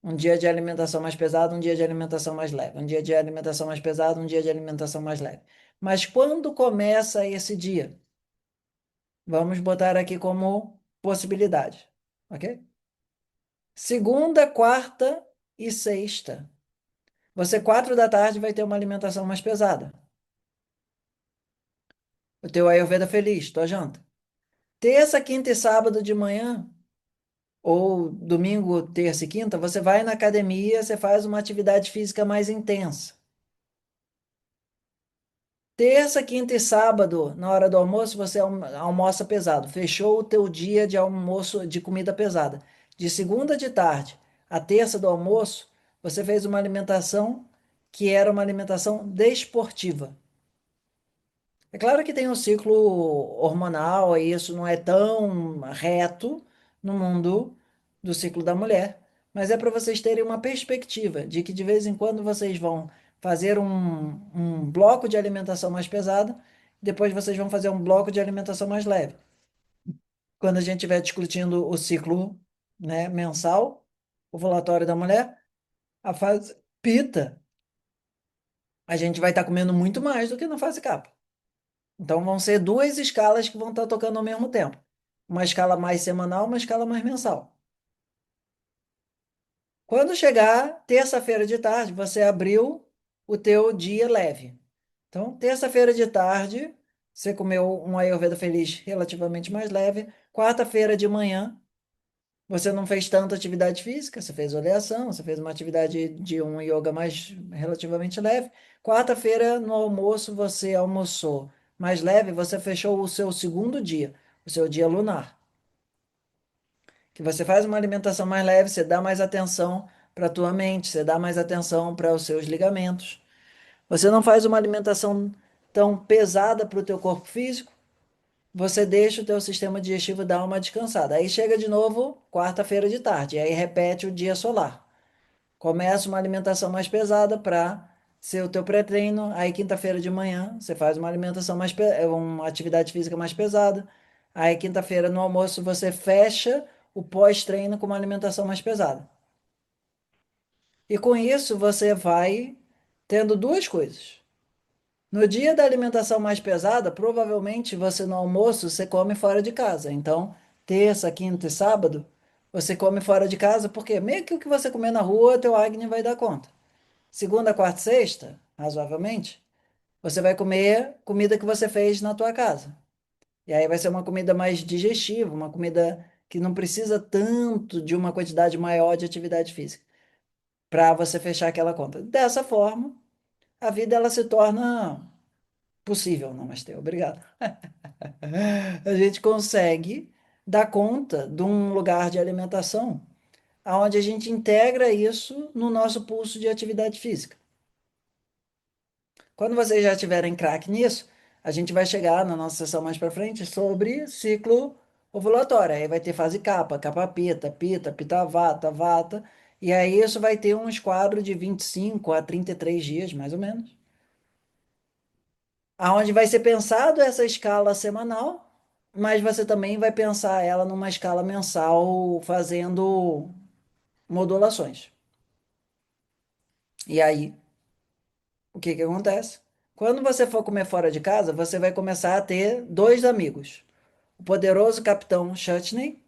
Um dia de alimentação mais pesada, um dia de alimentação mais leve. Um dia de alimentação mais pesada, um dia de alimentação mais leve. Mas quando começa esse dia? Vamos botar aqui como possibilidade, ok? Segunda, quarta e sexta. Você, 4 da tarde, vai ter uma alimentação mais pesada. O teu Ayurveda feliz, tua janta. Terça, quinta e sábado de manhã, ou domingo, terça e quinta, você vai na academia, você faz uma atividade física mais intensa. Terça, quinta e sábado, na hora do almoço, você almoça pesado. Fechou o teu dia de almoço de comida pesada. De segunda de tarde a terça do almoço, você fez uma alimentação que era uma alimentação desportiva. É claro que tem um ciclo hormonal, e isso não é tão reto no mundo do ciclo da mulher, mas é para vocês terem uma perspectiva de que de vez em quando vocês vão fazer um bloco de alimentação mais pesado, depois vocês vão fazer um bloco de alimentação mais leve. Quando a gente estiver discutindo o ciclo, né, mensal, ovulatório da mulher, a fase pita, a gente vai estar comendo muito mais do que na fase kapha. Então vão ser duas escalas que vão estar tocando ao mesmo tempo. Uma escala mais semanal, uma escala mais mensal. Quando chegar terça-feira de tarde, você abriu o teu dia leve. Então, terça-feira de tarde, você comeu um Ayurveda feliz relativamente mais leve. Quarta-feira de manhã, você não fez tanta atividade física, você fez oleação, você fez uma atividade de um yoga mais relativamente leve. Quarta-feira, no almoço, você almoçou mais leve, você fechou o seu segundo dia, o seu dia lunar. Que você faz uma alimentação mais leve, você dá mais atenção para a tua mente, você dá mais atenção para os seus ligamentos. Você não faz uma alimentação tão pesada para o teu corpo físico, você deixa o teu sistema digestivo dar uma descansada. Aí chega de novo quarta-feira de tarde, e aí repete o dia solar. Começa uma alimentação mais pesada para ser o teu pré-treino. Aí quinta-feira de manhã você faz uma alimentação uma atividade física mais pesada. Aí quinta-feira no almoço você fecha o pós-treino com uma alimentação mais pesada. E com isso você vai tendo duas coisas. No dia da alimentação mais pesada, provavelmente você no almoço você come fora de casa. Então, terça, quinta e sábado, você come fora de casa, porque meio que o que você comer na rua, teu Agni vai dar conta. Segunda, quarta e sexta, razoavelmente, você vai comer comida que você fez na tua casa. E aí vai ser uma comida mais digestiva, uma comida que não precisa tanto de uma quantidade maior de atividade física, para você fechar aquela conta. Dessa forma, a vida ela se torna possível, Namastê, obrigado. A gente consegue dar conta de um lugar de alimentação onde a gente integra isso no nosso pulso de atividade física. Quando vocês já tiverem craque nisso, a gente vai chegar na nossa sessão mais para frente sobre ciclo ovulatório. Aí vai ter fase kapha, kapha pita, pita, pita vata, vata. E aí isso vai ter um esquadro de 25 a 33 dias, mais ou menos. Aonde vai ser pensado essa escala semanal, mas você também vai pensar ela numa escala mensal, fazendo modulações. E aí, o que que acontece? Quando você for comer fora de casa, você vai começar a ter dois amigos. O poderoso Capitão Chutney,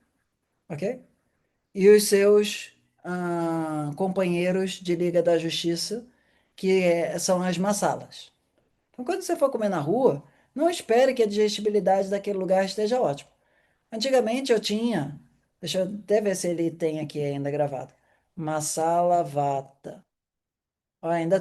ok? E os seus companheiros de Liga da Justiça, são as massalas. Então, quando você for comer na rua, não espere que a digestibilidade daquele lugar esteja ótima. Antigamente eu tinha, deixa eu até ver se ele tem aqui ainda gravado, Masala Vata. Ó, ainda tem.